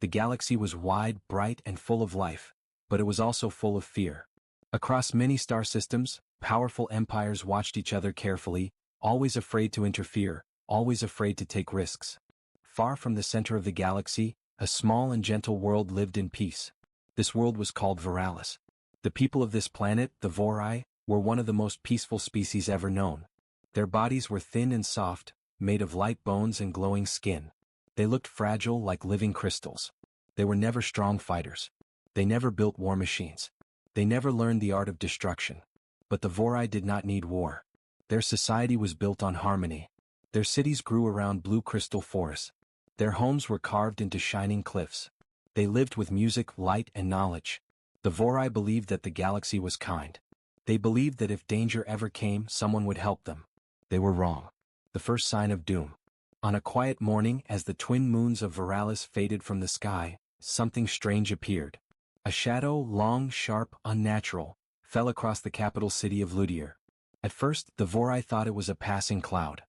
The galaxy was wide, bright, and full of life, but it was also full of fear. Across many star systems, powerful empires watched each other carefully, always afraid to interfere, always afraid to take risks. Far from the center of the galaxy, a small and gentle world lived in peace. This world was called Viralis. The people of this planet, the Vorai, were one of the most peaceful species ever known. Their bodies were thin and soft, made of light bones and glowing skin. They looked fragile like living crystals. They were never strong fighters. They never built war machines. They never learned the art of destruction. But the Vorai did not need war. Their society was built on harmony. Their cities grew around blue crystal forests. Their homes were carved into shining cliffs. They lived with music, light, and knowledge. The Vorai believed that the galaxy was kind. They believed that if danger ever came, someone would help them. They were wrong. The first sign of doom. On a quiet morning, as the twin moons of Viralis faded from the sky, something strange appeared. A shadow, long, sharp, unnatural, fell across the capital city of Ludier. At first, the Vorai thought it was a passing cloud.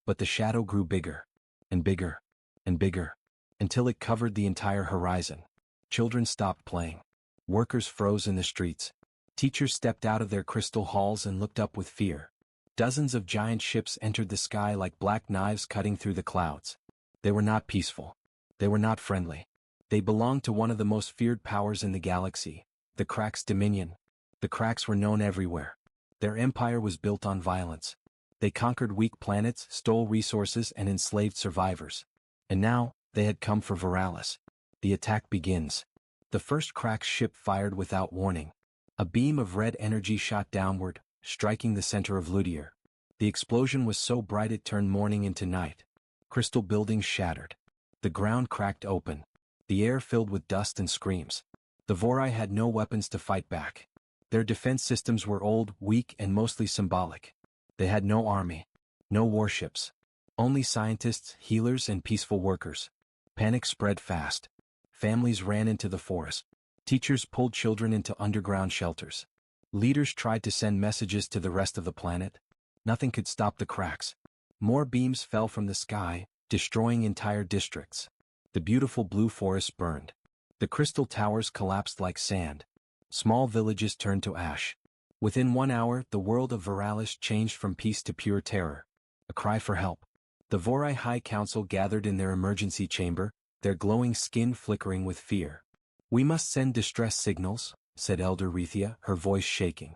But the shadow grew bigger, and bigger, and bigger, until it covered the entire horizon. Children stopped playing. Workers froze in the streets. Teachers stepped out of their crystal halls and looked up with fear. Dozens of giant ships entered the sky like black knives cutting through the clouds. They were not peaceful. They were not friendly. They belonged to one of the most feared powers in the galaxy, the Cracks Dominion. The Cracks were known everywhere. Their empire was built on violence. They conquered weak planets, stole resources, and enslaved survivors. And now, they had come for Viralis. The attack begins. The first Cracks ship fired without warning. A beam of red energy shot downward, striking the center of Ludier. The explosion was so bright it turned morning into night. Crystal buildings shattered. The ground cracked open. The air filled with dust and screams. The Vorai had no weapons to fight back. Their defense systems were old, weak, and mostly symbolic. They had no army, no warships. Only scientists, healers, and peaceful workers. Panic spread fast. Families ran into the forest. Teachers pulled children into underground shelters. Leaders tried to send messages to the rest of the planet. Nothing could stop the Cracks. More beams fell from the sky, destroying entire districts. The beautiful blue forests burned. The crystal towers collapsed like sand. Small villages turned to ash. Within 1 hour, the world of Viralis changed from peace to pure terror. A cry for help. The Vorai High Council gathered in their emergency chamber, their glowing skin flickering with fear. "We must send distress signals," said Elder Rethia, her voice shaking.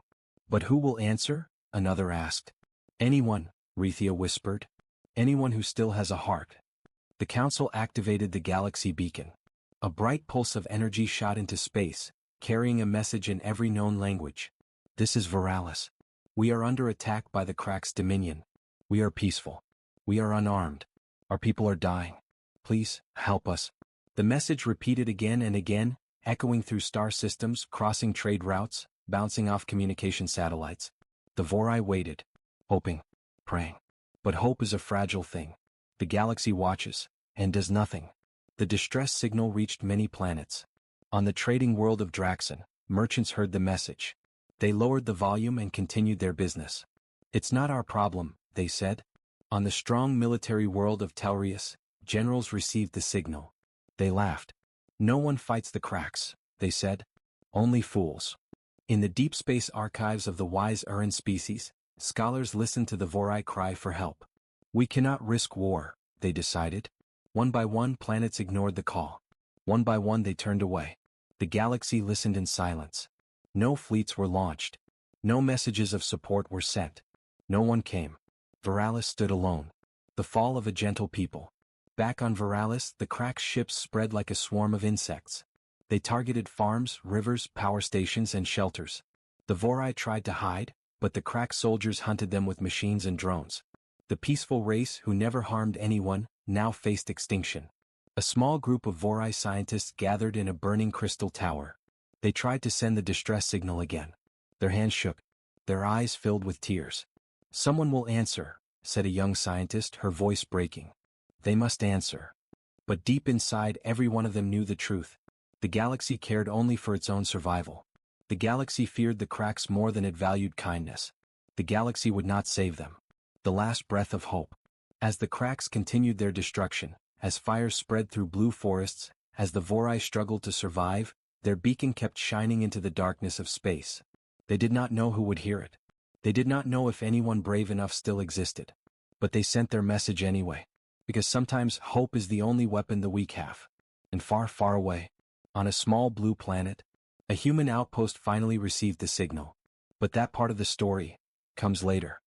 "But who will answer?" another asked. "Anyone," Rethia whispered. "Anyone who still has a heart." The council activated the galaxy beacon. A bright pulse of energy shot into space, carrying a message in every known language. "This is Viralis. We are under attack by the Cracks Dominion. We are peaceful. We are unarmed. Our people are dying. Please, help us." The message repeated again and again, echoing through star systems, crossing trade routes, bouncing off communication satellites. The Vorai waited, hoping, praying. But hope is a fragile thing. The galaxy watches, and does nothing. The distress signal reached many planets. On the trading world of Draxon, merchants heard the message. They lowered the volume and continued their business. "It's not our problem," they said. On the strong military world of Telrius, generals received the signal. They laughed. "No one fights the Cracks," they said. "Only fools." In the deep space archives of the wise Uran species, scholars listened to the Vorai cry for help. "We cannot risk war," they decided. One by one, planets ignored the call. One by one, they turned away. The galaxy listened in silence. No fleets were launched. No messages of support were sent. No one came. Viralis stood alone. The fall of a gentle people. Back on Viralis, the Cracks ships spread like a swarm of insects. They targeted farms, rivers, power stations, and shelters. The Vorai tried to hide, but the Crack soldiers hunted them with machines and drones. The peaceful race, who never harmed anyone, now faced extinction. A small group of Vorai scientists gathered in a burning crystal tower. They tried to send the distress signal again. Their hands shook. Their eyes filled with tears. "Someone will answer," said a young scientist, her voice breaking. They must answer. But deep inside, every one of them knew the truth. The galaxy cared only for its own survival. The galaxy feared the Cracks more than it valued kindness. The galaxy would not save them. The last breath of hope. As the Cracks continued their destruction, as fires spread through blue forests, As the Vorai struggled to survive, their beacon kept shining into the darkness of space. They did not know who would hear it. They did not know if anyone brave enough still existed. But they sent their message anyway. Because sometimes hope is the only weapon the weak have. And far, far away, on a small blue planet, a human outpost finally received the signal. But that part of the story comes later.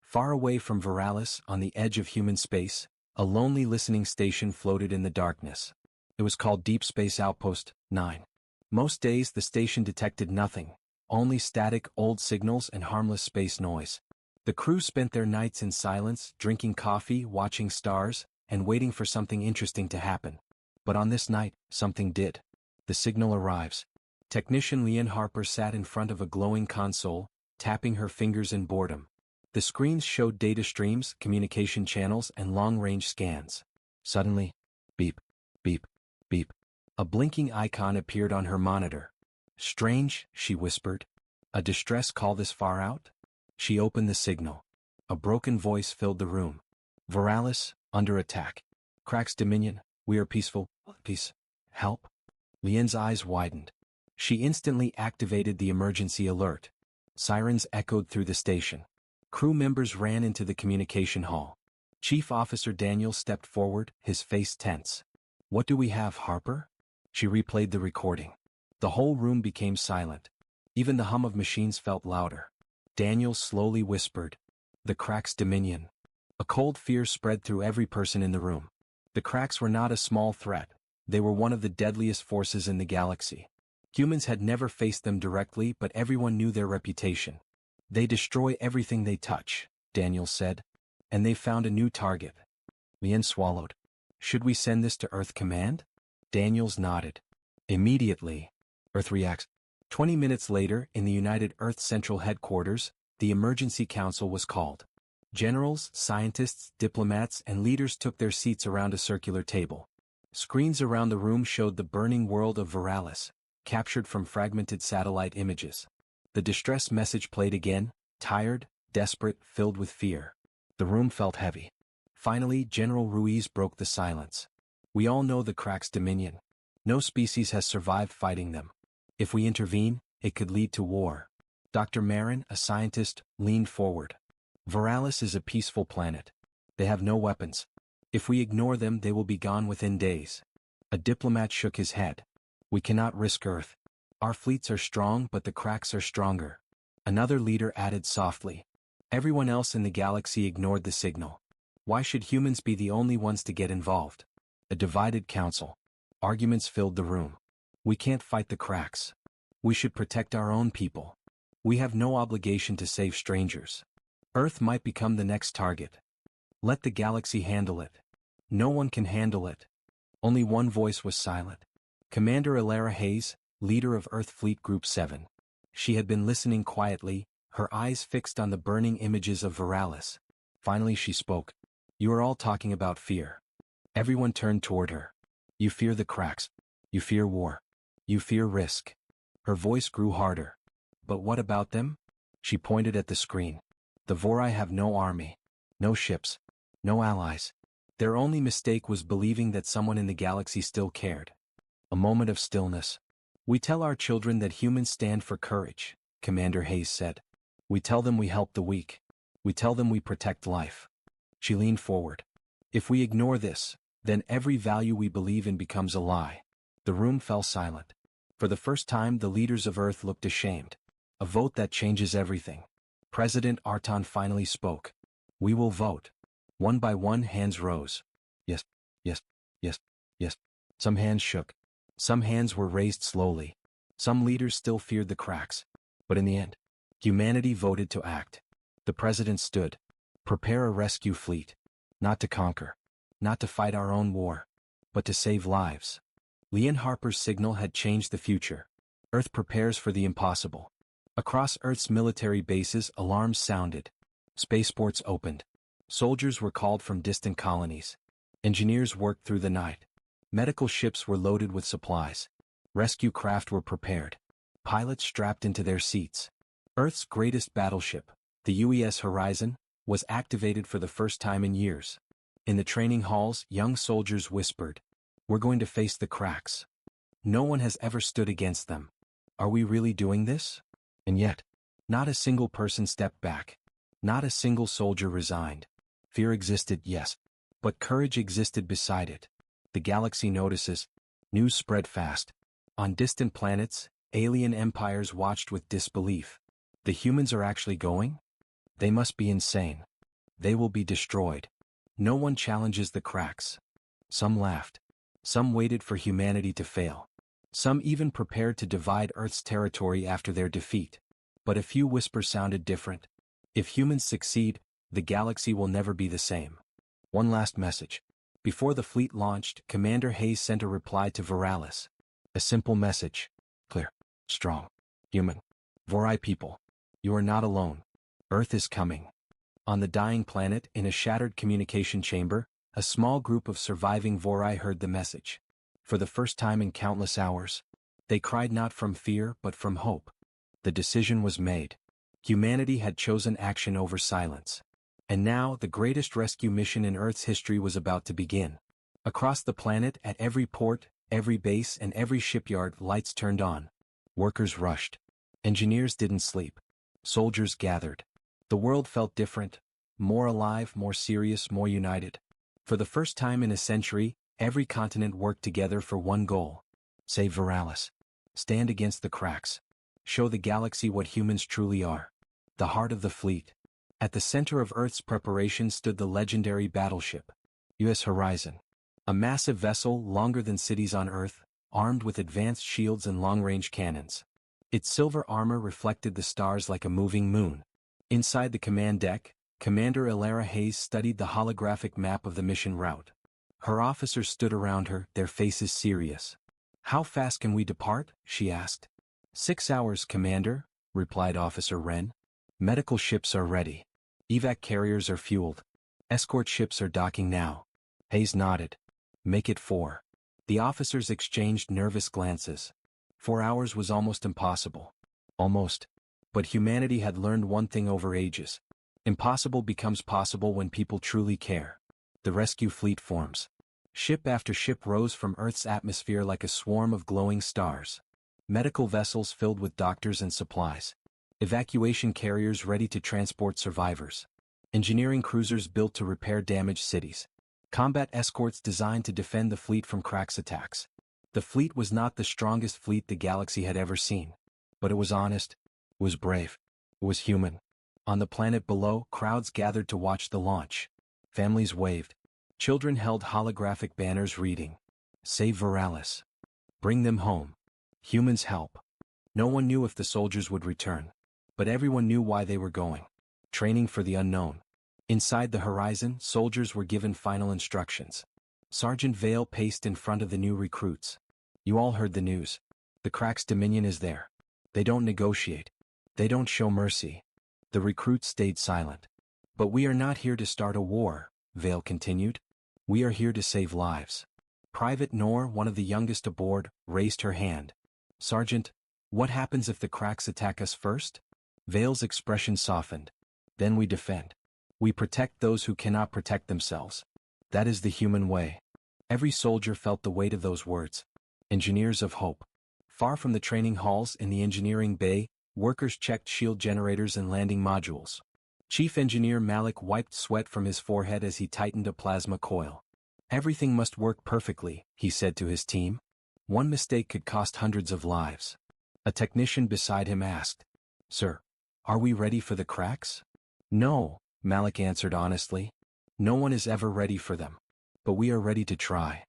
Far away from Viralis, on the edge of human space, a lonely listening station floated in the darkness. It was called Deep Space Outpost 9. Most days the station detected nothing, only static old signals and harmless space noise. The crew spent their nights in silence, drinking coffee, watching stars, and waiting for something interesting to happen. But on this night, something did. The signal arrives. Technician Leanne Harper sat in front of a glowing console, tapping her fingers in boredom. The screens showed data streams, communication channels, and long-range scans. Suddenly, beep, beep, beep. A blinking icon appeared on her monitor. Strange, she whispered. A distress call this far out? She opened the signal. A broken voice filled the room. Viralis, under attack. Crack's Dominion, we are peaceful. Peace. Help? Leanne's eyes widened. She instantly activated the emergency alert. Sirens echoed through the station. Crew members ran into the communication hall. Chief Officer Daniel stepped forward, his face tense. What do we have, Harper? She replayed the recording. The whole room became silent. Even the hum of machines felt louder. Daniel slowly whispered, "The Crack's Dominion." A cold fear spread through every person in the room. The Cracks were not a small threat. They were one of the deadliest forces in the galaxy. Humans had never faced them directly, but everyone knew their reputation. They destroy everything they touch, Daniel said. And they found a new target. Leanne swallowed. Should we send this to Earth Command? Daniels nodded. Immediately. Earth reacts. 20 minutes later, in the United Earth Central Headquarters, the Emergency Council was called. Generals, scientists, diplomats, and leaders took their seats around a circular table. Screens around the room showed the burning world of Viralis, captured from fragmented satellite images. The distress message played again, tired, desperate, filled with fear. The room felt heavy. Finally, General Ruiz broke the silence. We all know the Crack's Dominion. No species has survived fighting them. If we intervene, it could lead to war. Dr. Marin, a scientist, leaned forward. Viralis is a peaceful planet. They have no weapons. If we ignore them, they will be gone within days. A diplomat shook his head. We cannot risk Earth. Our fleets are strong, but the Cracks are stronger. Another leader added softly. Everyone else in the galaxy ignored the signal. Why should humans be the only ones to get involved? A divided council. Arguments filled the room. We can't fight the Cracks. We should protect our own people. We have no obligation to save strangers. Earth might become the next target. Let the galaxy handle it. No one can handle it. Only one voice was silent. Commander Alara Hayes, leader of Earth Fleet Group 7. She had been listening quietly, her eyes fixed on the burning images of Viralis. Finally she spoke. You are all talking about fear. Everyone turned toward her. You fear the Cracks. You fear war. You fear risk. Her voice grew harder. But what about them? She pointed at the screen. The Vorai have no army. No ships. No allies. Their only mistake was believing that someone in the galaxy still cared. A moment of stillness. We tell our children that humans stand for courage, Commander Hayes said. We tell them we help the weak. We tell them we protect life. She leaned forward. If we ignore this, then every value we believe in becomes a lie. The room fell silent. For the first time, the leaders of Earth looked ashamed. A vote that changes everything. President Arton finally spoke. We will vote. One by one, hands rose. Yes, yes, yes, yes. Some hands shook. Some hands were raised slowly. Some leaders still feared the Cracks. But in the end, humanity voted to act. The president stood. Prepare a rescue fleet. Not to conquer. Not to fight our own war. But to save lives. Leanne Harper's signal had changed the future. Earth prepares for the impossible. Across Earth's military bases, alarms sounded. Spaceports opened. Soldiers were called from distant colonies. Engineers worked through the night. Medical ships were loaded with supplies. Rescue craft were prepared. Pilots strapped into their seats. Earth's greatest battleship, the UES Horizon, was activated for the first time in years. In the training halls, young soldiers whispered, We're going to face the cracks. No one has ever stood against them. Are we really doing this? And yet, not a single person stepped back. Not a single soldier resigned. Fear existed, yes, but courage existed beside it. The galaxy notices. News spread fast. On distant planets, alien empires watched with disbelief. The humans are actually going? They must be insane. They will be destroyed. No one challenges the cracks. Some laughed. Some waited for humanity to fail. Some even prepared to divide Earth's territory after their defeat. But a few whispers sounded different. If humans succeed, the galaxy will never be the same. One last message. Before the fleet launched, Commander Hayes sent a reply to Viralis. A simple message. Clear. Strong. Human. Vorai people. You are not alone. Earth is coming. On the dying planet, in a shattered communication chamber, a small group of surviving Vorai heard the message. For the first time in countless hours, they cried not from fear but from hope. The decision was made. Humanity had chosen action over silence. And now the greatest rescue mission in Earth's history was about to begin. Across the planet, at every port, every base and every shipyard, lights turned on. Workers rushed. Engineers didn't sleep. Soldiers gathered. The world felt different, more alive, more serious, more united. For the first time in a century, every continent worked together for one goal. Save Viralis. Stand against the cracks. Show the galaxy what humans truly are. The heart of the fleet. At the center of Earth's preparation stood the legendary battleship, U.S. Horizon. A massive vessel longer than cities on Earth, armed with advanced shields and long-range cannons. Its silver armor reflected the stars like a moving moon. Inside the command deck, Commander Elara Hayes studied the holographic map of the mission route. Her officers stood around her, their faces serious. "How fast can we depart?" she asked. 6 hours, Commander, replied Officer Wren. Medical ships are ready. Evac carriers are fueled. Escort ships are docking now. Hayes nodded. Make it 4. The officers exchanged nervous glances. 4 hours was almost impossible. Almost. But humanity had learned one thing over ages. Impossible becomes possible when people truly care. The rescue fleet forms. Ship after ship rose from Earth's atmosphere like a swarm of glowing stars. Medical vessels filled with doctors and supplies. Evacuation carriers ready to transport survivors. Engineering cruisers built to repair damaged cities. Combat escorts designed to defend the fleet from cracks attacks. The fleet was not the strongest fleet the galaxy had ever seen. But it was honest. It was brave. It was human. On the planet below, crowds gathered to watch the launch. Families waved. Children held holographic banners reading, "Save Viralis. Bring them home. Humans help." No one knew if the soldiers would return. But everyone knew why they were going. Training for the unknown. Inside the horizon, soldiers were given final instructions. Sergeant Vale paced in front of the new recruits. "You all heard the news. The Cracks' dominion is there. They don't negotiate. They don't show mercy." The recruits stayed silent. "But we are not here to start a war," Vale continued. "We are here to save lives." Private Noor, one of the youngest aboard, raised her hand. "Sergeant, what happens if the Cracks attack us first?" Vale's expression softened. "Then we defend. We protect those who cannot protect themselves. That is the human way." Every soldier felt the weight of those words. Engineers of hope. Far from the training halls in the engineering bay, workers checked shield generators and landing modules. Chief Engineer Malik wiped sweat from his forehead as he tightened a plasma coil. "Everything must work perfectly," he said to his team. "One mistake could cost hundreds of lives." A technician beside him asked, "Sir, are we ready for the Cracks?" "No," Malik answered honestly. "No one is ever ready for them. But we are ready to try."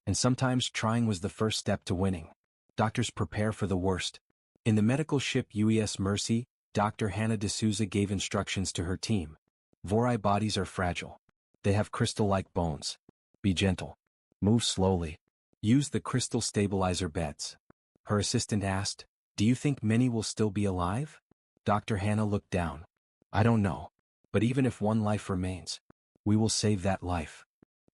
And sometimes trying was the first step to winning. Doctors prepare for the worst. In the medical ship UES Mercy, Dr. Hannah D'Souza gave instructions to her team. "Vorai bodies are fragile. They have crystal-like bones. Be gentle. Move slowly. Use the crystal stabilizer beds." Her assistant asked, "Do you think many will still be alive?" Dr. Hannah looked down. "I don't know. But even if one life remains, we will save that life."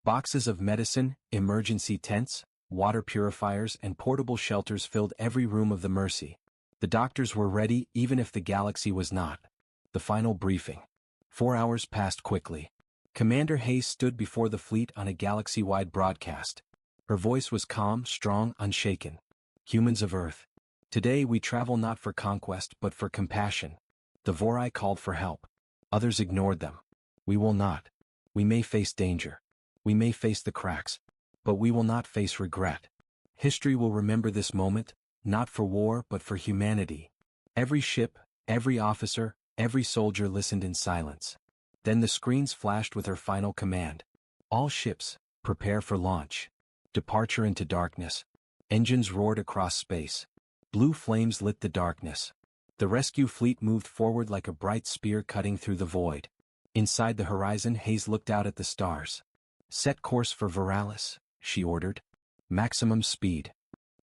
Boxes of medicine, emergency tents, water purifiers and portable shelters filled every room of the Mercy. The doctors were ready even if the galaxy was not. The final briefing. 4 hours passed quickly. Commander Hayes stood before the fleet on a galaxy-wide broadcast. Her voice was calm, strong, unshaken. Humans of Earth. Today we travel not for conquest but for compassion. The Vorai called for help. Others ignored them. We will not. We may face danger. We may face the cracks. But we will not face regret. History will remember this moment, not for war but for humanity. Every ship, every officer, every soldier listened in silence. Then the screens flashed with her final command. All ships, prepare for launch. Departure into darkness. Engines roared across space. Blue flames lit the darkness. The rescue fleet moved forward like a bright spear cutting through the void. Inside the horizon, Hayes looked out at the stars. Set course for Viralis, she ordered. Maximum speed.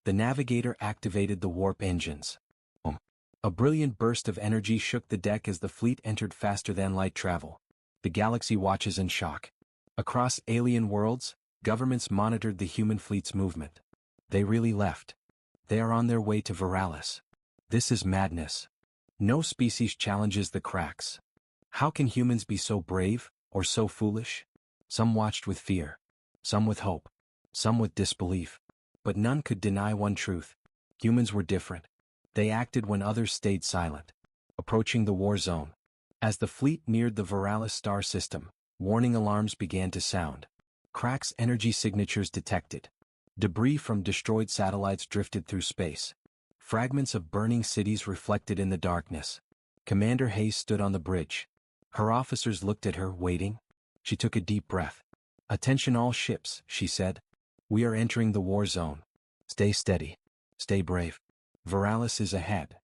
The navigator activated the warp engines. A brilliant burst of energy shook the deck as the fleet entered faster than light travel. The galaxy watches in shock. Across alien worlds, governments monitored the human fleet's movement. They really left. They are on their way to Viralis. This is madness. No species challenges the cracks. How can humans be so brave, or so foolish? Some watched with fear. Some with hope. Some with disbelief. But none could deny one truth. Humans were different. They acted when others stayed silent. Approaching the war zone. As the fleet neared the Viralis star system, warning alarms began to sound. Cracks energy signatures detected. Debris from destroyed satellites drifted through space. Fragments of burning cities reflected in the darkness. Commander Hayes stood on the bridge. Her officers looked at her, waiting. She took a deep breath. Attention all ships, she said. We are entering the war zone. Stay steady. Stay brave. Viralis is ahead.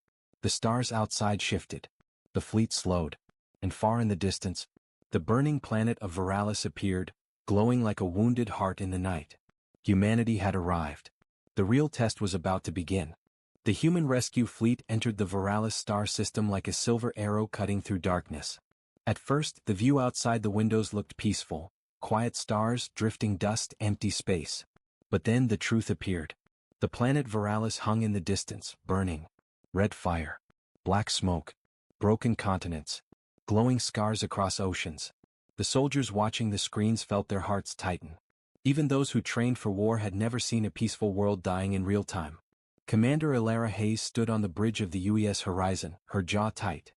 The stars outside shifted. The fleet slowed. And far in the distance, the burning planet of Viralis appeared, glowing like a wounded heart in the night. Humanity had arrived. The real test was about to begin. The human rescue fleet entered the Viralis star system like a silver arrow cutting through darkness. At first, the view outside the windows looked peaceful. Quiet stars, drifting dust, empty space. But then the truth appeared. The planet Viralis hung in the distance, burning. Red fire. Black smoke. Broken continents. Glowing scars across oceans. The soldiers watching the screens felt their hearts tighten. Even those who trained for war had never seen a peaceful world dying in real time. Commander Elara Hayes stood on the bridge of the UES horizon, her jaw tight.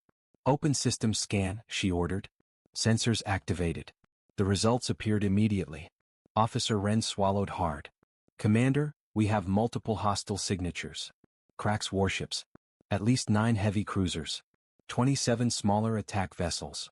Open system scan, she ordered. Sensors activated. The results appeared immediately. Officer Wren swallowed hard. Commander, we have multiple hostile signatures. Cracks warships. At least 9 heavy cruisers. 27 smaller attack vessels.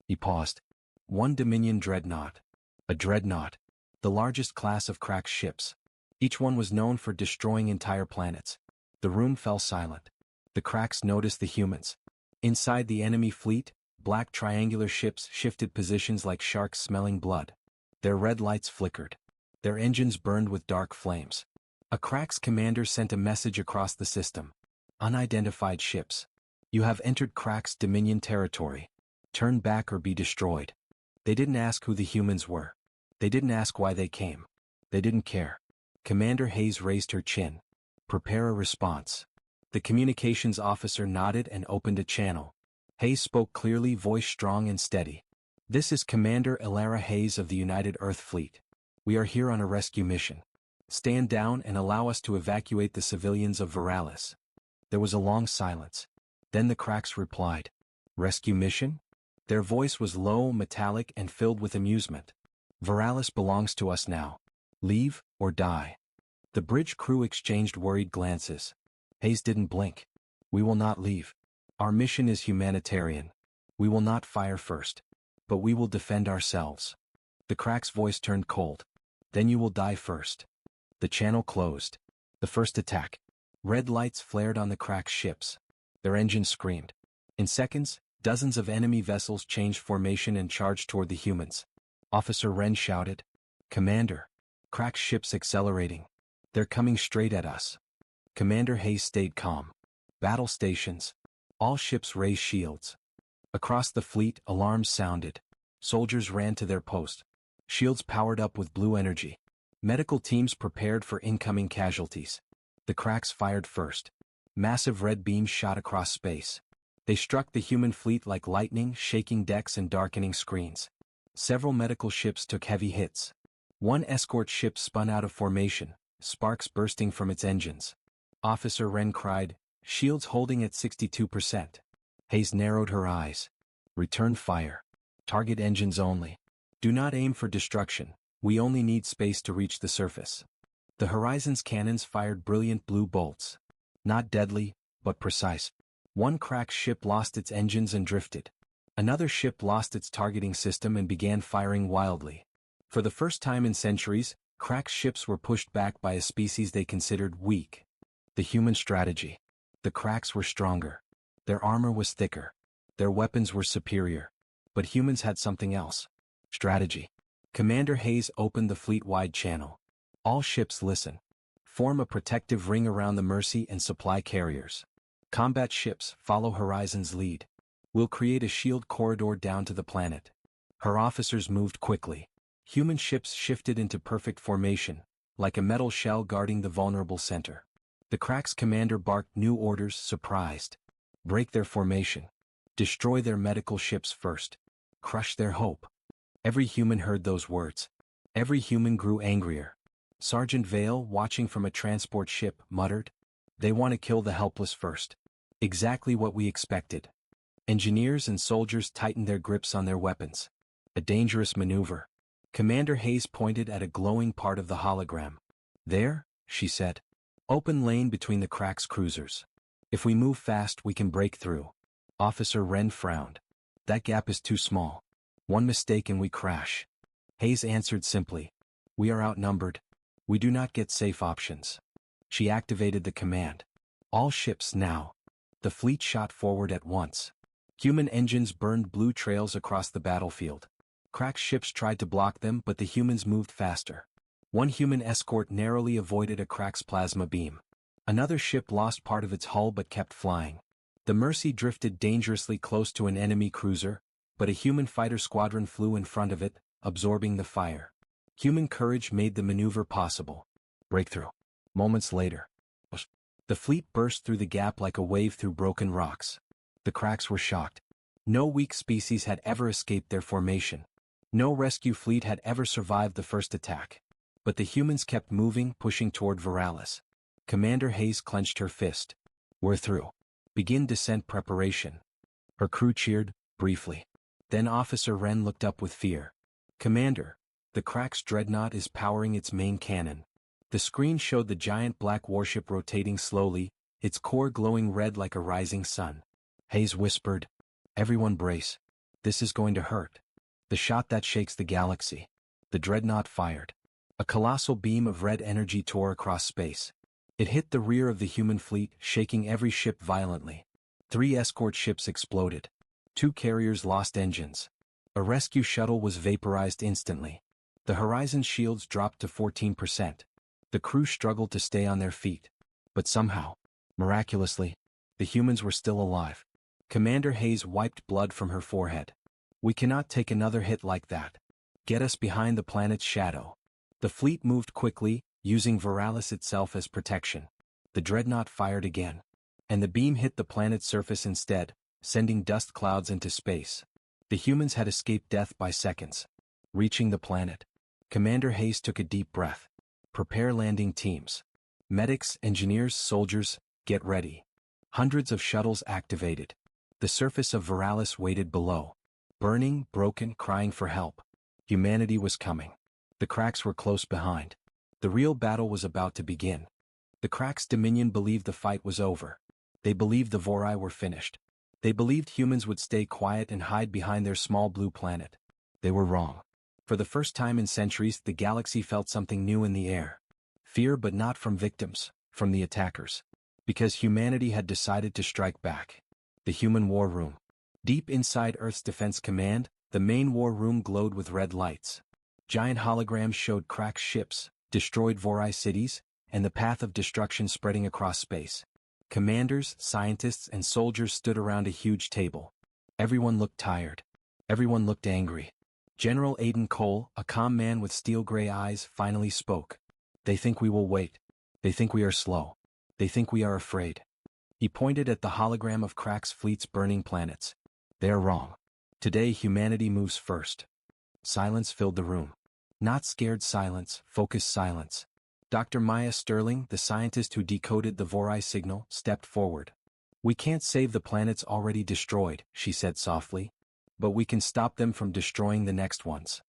He paused. 1 Dominion dreadnought. A dreadnought. The largest class of Crack's ships. Each one was known for destroying entire planets. The room fell silent. The Cracks noticed the humans. Inside the enemy fleet, black triangular ships shifted positions like sharks smelling blood. Their red lights flickered. Their engines burned with dark flames. A Crack's commander sent a message across the system. Unidentified ships. You have entered Crack's Dominion territory. Turn back or be destroyed. They didn't ask who the humans were. They didn't ask why they came. They didn't care. Commander Hayes raised her chin. Prepare a response. The communications officer nodded and opened a channel. Hayes spoke clearly, voice strong and steady. This is Commander Elara Hayes of the United Earth Fleet. We are here on a rescue mission. Stand down and allow us to evacuate the civilians of Viralis. There was a long silence. Then the Cracks replied. Rescue mission? Their voice was low, metallic, and filled with amusement. Viralis belongs to us now. Leave or die. The bridge crew exchanged worried glances. Hayes didn't blink. We will not leave. Our mission is humanitarian. We will not fire first. But we will defend ourselves. The Crack's voice turned cold. Then you will die first. The channel closed. The first attack. Red lights flared on the Crack's ships. Their engines screamed. In seconds, dozens of enemy vessels changed formation and charged toward the humans. Officer Wren shouted. Commander. Crack's ships accelerating. They're coming straight at us. Commander Hayes stayed calm. Battle stations. All ships raised shields. Across the fleet, alarms sounded. Soldiers ran to their post. Shields powered up with blue energy. Medical teams prepared for incoming casualties. The Cracks fired first. Massive red beams shot across space. They struck the human fleet like lightning, shaking decks and darkening screens. Several medical ships took heavy hits. One escort ship spun out of formation, sparks bursting from its engines. Officer Wren cried, shields holding at 62%. Hayes narrowed her eyes. Return fire. Target engines only. Do not aim for destruction, we only need space to reach the surface. The Horizon's cannons fired brilliant blue bolts. Not deadly, but precise. One cracked ship lost its engines and drifted. Another ship lost its targeting system and began firing wildly. For the first time in centuries, cracked ships were pushed back by a species they considered weak. The human strategy. The cracks were stronger. Their armor was thicker. Their weapons were superior. But humans had something else. Strategy. Commander Hayes opened the fleet-wide channel. All ships listen. Form a protective ring around the Mercy and supply carriers. Combat ships follow Horizon's lead. We'll create a shield corridor down to the planet. Her officers moved quickly. Human ships shifted into perfect formation, like a metal shell guarding the vulnerable center. The Crack's commander barked new orders, surprised. Break their formation. Destroy their medical ships first. Crush their hope. Every human heard those words. Every human grew angrier. Sergeant Vale, watching from a transport ship, muttered, "They want to kill the helpless first." Exactly what we expected. Engineers and soldiers tightened their grips on their weapons. A dangerous maneuver. Commander Hayes pointed at a glowing part of the hologram. "There," she said. "Open lane between the Crack's cruisers. If we move fast, we can break through." Officer Wren frowned. "That gap is too small. One mistake and we crash." Hayes answered simply, "We are outnumbered. We do not get safe options." She activated the command. "All ships now." The fleet shot forward at once. Human engines burned blue trails across the battlefield. Cracked ships tried to block them, but the humans moved faster. One human escort narrowly avoided a Crack's plasma beam. Another ship lost part of its hull but kept flying. The Mercy drifted dangerously close to an enemy cruiser, but a human fighter squadron flew in front of it, absorbing the fire. Human courage made the maneuver possible. Breakthrough. Moments later, the fleet burst through the gap like a wave through broken rocks. The Cracks were shocked. No weak species had ever escaped their formation. No rescue fleet had ever survived the first attack. But the humans kept moving, pushing toward Viralis. Commander Hayes clenched her fist. "We're through. Begin descent preparation." Her crew cheered, briefly. Then Officer Wren looked up with fear. "Commander, the Crack's dreadnought is powering its main cannon." The screen showed the giant black warship rotating slowly, its core glowing red like a rising sun. Hayes whispered, "Everyone brace. This is going to hurt." The shot that shakes the galaxy. The dreadnought fired. A colossal beam of red energy tore across space. It hit the rear of the human fleet, shaking every ship violently. 3 escort ships exploded. 2 carriers lost engines. A rescue shuttle was vaporized instantly. The Horizon shields dropped to 14%. The crew struggled to stay on their feet. But somehow, miraculously, the humans were still alive. Commander Hayes wiped blood from her forehead. "We cannot take another hit like that. Get us behind the planet's shadow." The fleet moved quickly, using Viralis itself as protection. The dreadnought fired again. And the beam hit the planet's surface instead, sending dust clouds into space. The humans had escaped death by seconds. Reaching the planet. Commander Hayes took a deep breath. "Prepare landing teams. Medics, engineers, soldiers, get ready." Hundreds of shuttles activated. The surface of Viralis waited below. Burning, broken, crying for help. Humanity was coming. The Cracks were close behind. The real battle was about to begin. The Cracks' Dominion believed the fight was over. They believed the Vorai were finished. They believed humans would stay quiet and hide behind their small blue planet. They were wrong. For the first time in centuries, the galaxy felt something new in the air. Fear, but not from victims, from the attackers. Because humanity had decided to strike back. The human war room. Deep inside Earth's Defense Command, the main war room glowed with red lights. Giant holograms showed cracked ships, destroyed Vorai cities, and the path of destruction spreading across space. Commanders, scientists, and soldiers stood around a huge table. Everyone looked tired. Everyone looked angry. General Aiden Cole, a calm man with steel-gray eyes, finally spoke. "They think we will wait. They think we are slow. They think we are afraid." He pointed at the hologram of Crack's fleet's burning planets. "They are wrong. Today humanity moves first." Silence filled the room. Not scared silence, focused silence. Dr. Maya Sterling, the scientist who decoded the Vorai signal, stepped forward. We can't save the planets already destroyed, she said softly. But we can stop them from destroying the next ones.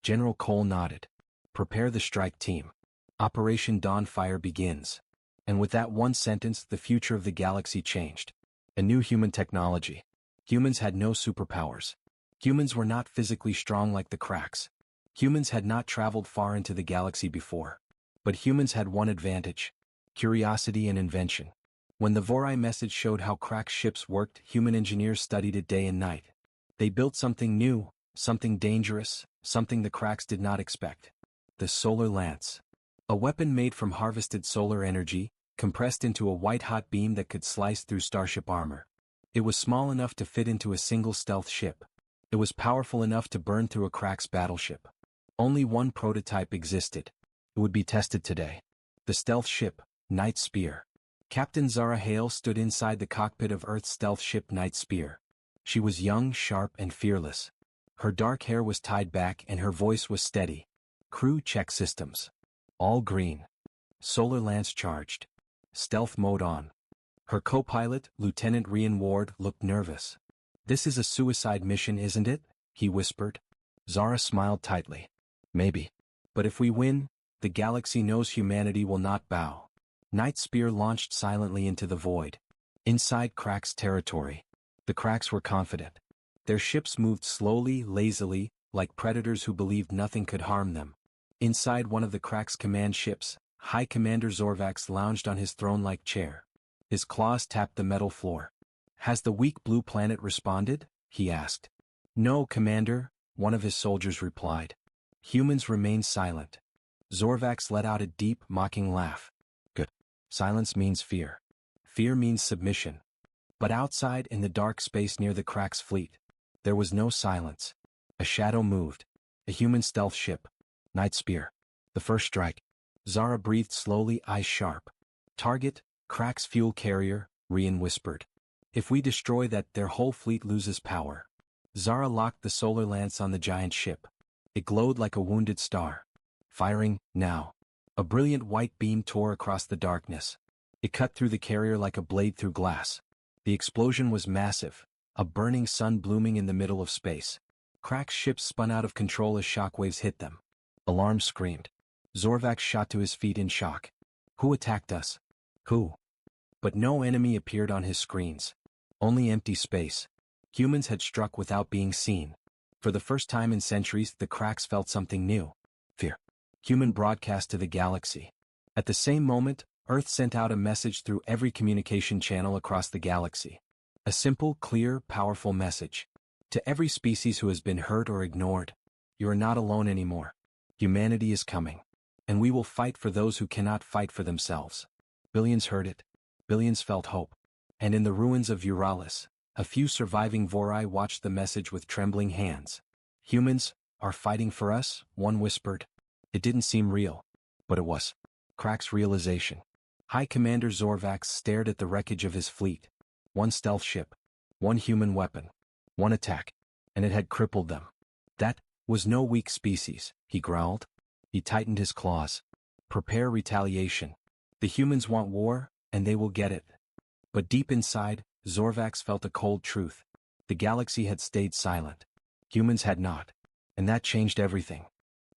General Cole nodded. Prepare the strike team. Operation Dawnfire begins. And with that one sentence, the future of the galaxy changed. A new human technology. Humans had no superpowers. Humans were not physically strong like the cracks. Humans had not traveled far into the galaxy before. But humans had one advantage: curiosity and invention. When the Vorai message showed how crack ships worked, human engineers studied it day and night. They built something new, something dangerous, something the cracks did not expect. The solar lance. A weapon made from harvested solar energy, compressed into a white-hot beam that could slice through starship armor. It was small enough to fit into a single stealth ship. It was powerful enough to burn through a crack's battleship. Only one prototype existed. It would be tested today. The stealth ship, Night Spear. Captain Zara Hale stood inside the cockpit of Earth's stealth ship Night Spear. She was young, sharp, and fearless. Her dark hair was tied back and her voice was steady. Crew check systems. All green. Solar lance charged. Stealth mode on. Her co-pilot, Lieutenant Rian Ward, looked nervous. "This is a suicide mission, isn't it?" he whispered. Zara smiled tightly. "Maybe. But if we win, the galaxy knows humanity will not bow." Night Spear launched silently into the void. Inside Cracks territory. The Cracks were confident. Their ships moved slowly, lazily, like predators who believed nothing could harm them. Inside one of the Cracks' command ships, High Commander Zorvax lounged on his throne-like chair. His claws tapped the metal floor. "Has the weak blue planet responded?" he asked. "No, Commander," one of his soldiers replied. Humans remained silent. Zorvax let out a deep, mocking laugh. "Good. Silence means fear. Fear means submission." But outside in the dark space near the Cracks fleet, there was no silence. A shadow moved. A human stealth ship. Night Spear. The first strike. Zara breathed slowly, eyes sharp. "Target, Cracks fuel carrier," Rian whispered. "If we destroy that, their whole fleet loses power." Zara locked the solar lance on the giant ship. It glowed like a wounded star. Firing, now. A brilliant white beam tore across the darkness. It cut through the carrier like a blade through glass. The explosion was massive, a burning sun blooming in the middle of space. Crack's ships spun out of control as shockwaves hit them. Alarms screamed. Zorvax shot to his feet in shock. Who attacked us? Who? But no enemy appeared on his screens. Only empty space. Humans had struck without being seen. For the first time in centuries, the Cracks felt something new. Fear. Human broadcast to the galaxy. At the same moment, Earth sent out a message through every communication channel across the galaxy. A simple, clear, powerful message. To every species who has been hurt or ignored, you are not alone anymore. Humanity is coming. And we will fight for those who cannot fight for themselves. Billions heard it. Billions felt hope. And in the ruins of Euralis, a few surviving Vorai watched the message with trembling hands. "Humans are fighting for us," one whispered. It didn't seem real. But it was. Crack's realization. High Commander Zorvax stared at the wreckage of his fleet. One stealth ship. One human weapon. One attack. And it had crippled them. "That was no weak species," he growled. He tightened his claws. "Prepare retaliation. The humans want war, and they will get it." But deep inside, Zorvax felt a cold truth. The galaxy had stayed silent. Humans had not. And that changed everything.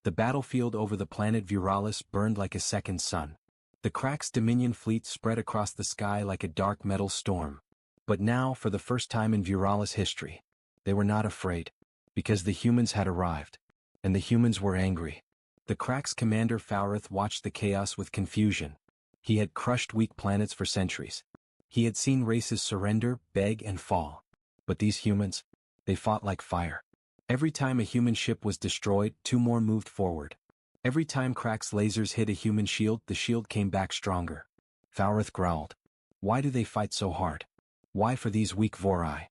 The battlefield over the planet Vuralis burned like a second sun. The Cracks' Dominion fleet spread across the sky like a dark metal storm. But now, for the first time in Vuralis history, they were not afraid. Because the humans had arrived. And the humans were angry. The Cracks' commander Faurath watched the chaos with confusion. He had crushed weak planets for centuries. He had seen races surrender, beg, and fall. But these humans, they fought like fire. Every time a human ship was destroyed, two more moved forward. Every time Cracks' lasers hit a human shield, the shield came back stronger. Faurath growled. "Why do they fight so hard? Why for these weak Vorai?"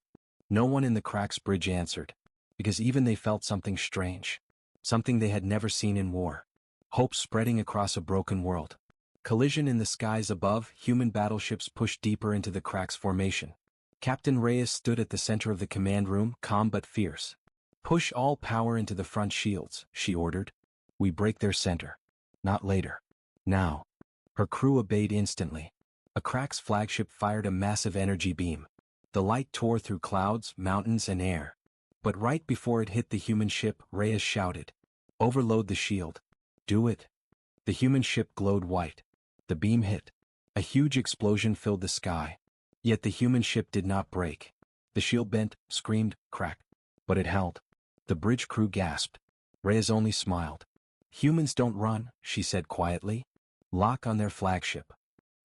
No one in the Cracks bridge answered. Because even they felt something strange. Something they had never seen in war. Hope spreading across a broken world. Collision in the skies above, human battleships pushed deeper into the Cracks formation. Captain Reyes stood at the center of the command room, calm but fierce. "Push all power into the front shields," she ordered. We break their center. Not later. Now. Her crew obeyed instantly. A Crack's flagship fired a massive energy beam. The light tore through clouds, mountains, and air. But right before it hit the human ship, Reyes shouted, "Overload the shield." "Do it." The human ship glowed white. The beam hit. A huge explosion filled the sky. Yet the human ship did not break. The shield bent, screamed, cracked. But it held. The bridge crew gasped. Reyes only smiled. "Humans don't run," she said quietly. "Lock on their flagship."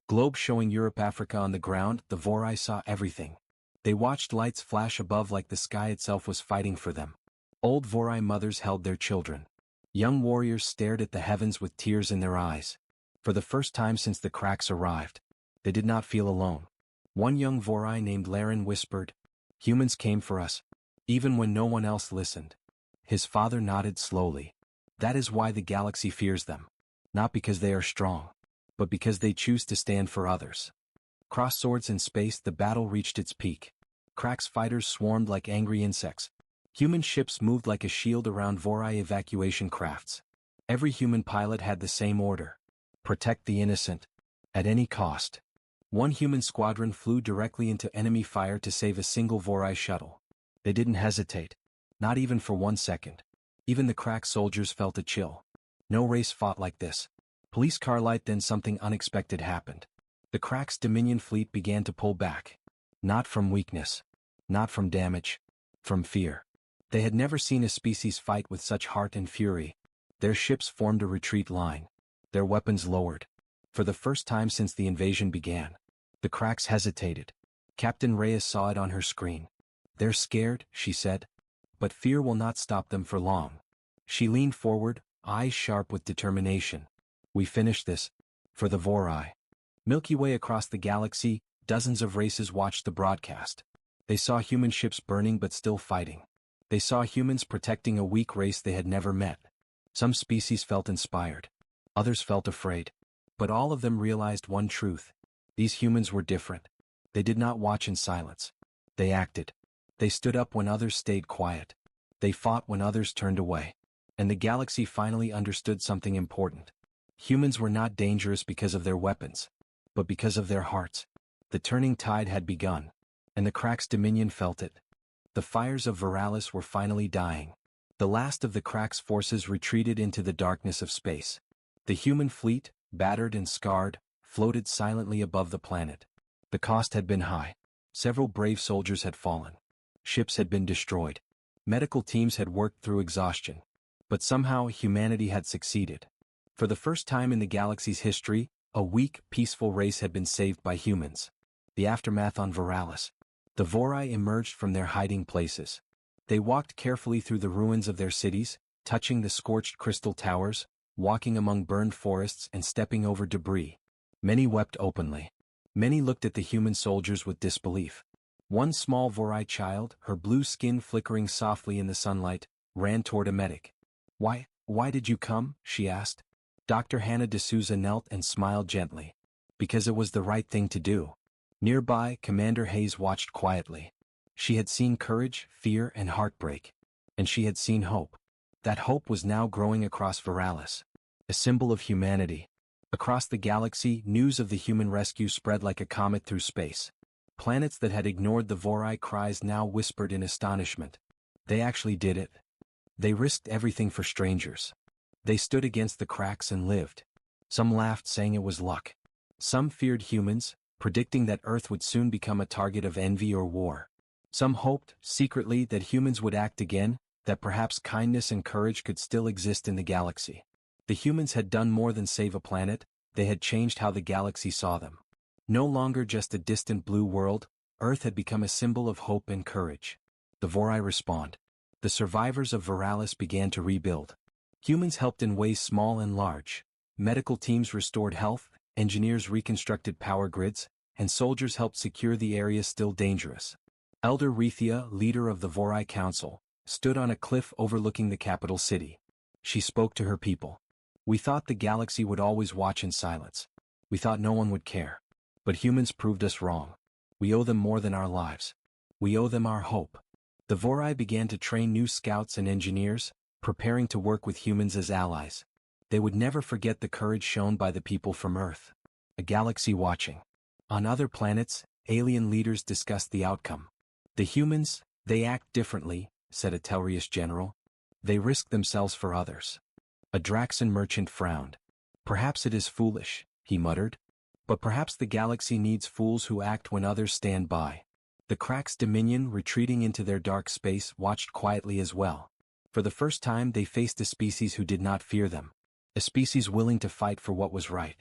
Globe showing Europe-Africa on the ground, the Vorai saw everything. They watched lights flash above like the sky itself was fighting for them. Old Vorai mothers held their children. Young warriors stared at the heavens with tears in their eyes. For the first time since the Cracks arrived, they did not feel alone. One young Vorai named Laren whispered, "Humans came for us, even when no one else listened." His father nodded slowly. "That is why the galaxy fears them. Not because they are strong, but because they choose to stand for others." Cross swords in space, the battle reached its peak. Cracks fighters swarmed like angry insects. Human ships moved like a shield around Vorai evacuation crafts. Every human pilot had the same order: protect the innocent, at any cost. One human squadron flew directly into enemy fire to save a single Vorai shuttle. They didn't hesitate. Not even for 1 second. Even the Crack soldiers felt a chill. No race fought like this. Police car light, then something unexpected happened. The Crack's Dominion fleet began to pull back. Not from weakness. Not from damage. From fear. They had never seen a species fight with such heart and fury. Their ships formed a retreat line. Their weapons lowered. For the first time since the invasion began. The Cracks hesitated. Captain Reyes saw it on her screen. "They're scared," she said. "But fear will not stop them for long." She leaned forward, eyes sharp with determination. "We finish this. For the Vorai." Milky Way across the galaxy, dozens of races watched the broadcast. They saw human ships burning but still fighting. They saw humans protecting a weak race they had never met. Some species felt inspired. Others felt afraid. But all of them realized one truth. These humans were different. They did not watch in silence. They acted. They stood up when others stayed quiet. They fought when others turned away. And the galaxy finally understood something important. Humans were not dangerous because of their weapons, but because of their hearts. The turning tide had begun. And the Crack's Dominion felt it. The fires of Viralis were finally dying. The last of the Crack's forces retreated into the darkness of space. The human fleet, battered and scarred, floated silently above the planet. The cost had been high. Several brave soldiers had fallen. Ships had been destroyed. Medical teams had worked through exhaustion. But somehow humanity had succeeded. For the first time in the galaxy's history, a weak, peaceful race had been saved by humans. The aftermath on Viralis. The Vorai emerged from their hiding places. They walked carefully through the ruins of their cities, touching the scorched crystal towers, walking among burned forests and stepping over debris. Many wept openly. Many looked at the human soldiers with disbelief. One small Vorai child, her blue skin flickering softly in the sunlight, ran toward a medic. Why did you come?" she asked. Dr. Hannah D'Souza knelt and smiled gently. "Because it was the right thing to do." Nearby, Commander Hayes watched quietly. She had seen courage, fear, and heartbreak. And she had seen hope. That hope was now growing across Viralis. A symbol of humanity. Across the galaxy, news of the human rescue spread like a comet through space. Planets that had ignored the Vorai cries now whispered in astonishment. They actually did it. They risked everything for strangers. They stood against the Cracks and lived. Some laughed, saying it was luck. Some feared humans, predicting that Earth would soon become a target of envy or war. Some hoped, secretly, that humans would act again, that perhaps kindness and courage could still exist in the galaxy. The humans had done more than save a planet, they had changed how the galaxy saw them. No longer just a distant blue world, Earth had become a symbol of hope and courage. The Vorai respond. The survivors of Viralis began to rebuild. Humans helped in ways small and large. Medical teams restored health, engineers reconstructed power grids, and soldiers helped secure the areas still dangerous. Elder Rethia, leader of the Vorai Council, stood on a cliff overlooking the capital city. She spoke to her people. "We thought the galaxy would always watch in silence. We thought no one would care. But humans proved us wrong. We owe them more than our lives. We owe them our hope." The Vorai began to train new scouts and engineers, preparing to work with humans as allies. They would never forget the courage shown by the people from Earth. A galaxy watching. On other planets, alien leaders discussed the outcome. The humans, they act differently, said a Telrius general. They risk themselves for others. A Draxan merchant frowned. Perhaps it is foolish, he muttered. But perhaps the galaxy needs fools who act when others stand by. The Krax Dominion, retreating into their dark space, watched quietly as well. For the first time they faced a species who did not fear them. A species willing to fight for what was right.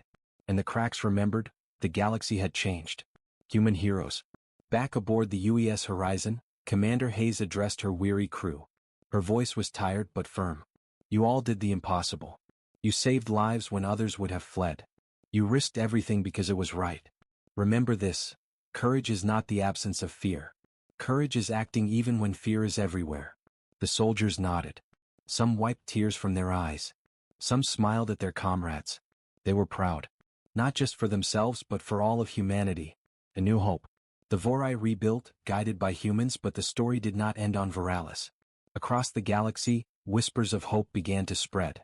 And the Krax remembered, the galaxy had changed. Human heroes. Back aboard the UES Horizon, Commander Hayes addressed her weary crew. Her voice was tired but firm. You all did the impossible. You saved lives when others would have fled. You risked everything because it was right. Remember this, courage is not the absence of fear. Courage is acting even when fear is everywhere. The soldiers nodded. Some wiped tears from their eyes. Some smiled at their comrades. They were proud. Not just for themselves but for all of humanity. A new hope. The Vorai rebuilt, guided by humans, but the story did not end on Veralis. Across the galaxy, whispers of hope began to spread.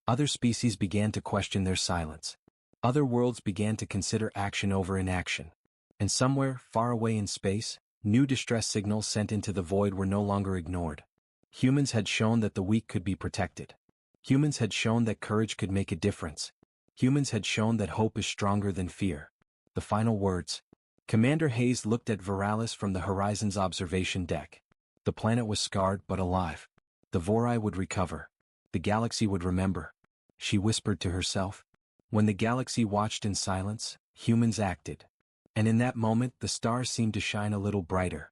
Other species began to question their silence. Other worlds began to consider action over inaction. And somewhere, far away in space, new distress signals sent into the void were no longer ignored. Humans had shown that the weak could be protected. Humans had shown that courage could make a difference. Humans had shown that hope is stronger than fear. The final words. Commander Hayes looked at Veralis from the Horizon's observation deck. The planet was scarred but alive. The Vorai would recover. The galaxy would remember. She whispered to herself. When the galaxy watched in silence, humans acted. And in that moment the stars seemed to shine a little brighter.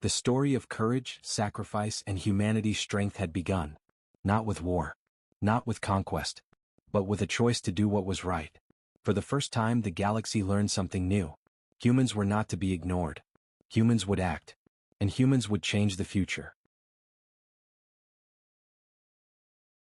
The story of courage, sacrifice, and humanity's strength had begun. Not with war. Not with conquest. But with a choice to do what was right. For the first time the galaxy learned something new. Humans were not to be ignored. Humans would act. And humans would change the future.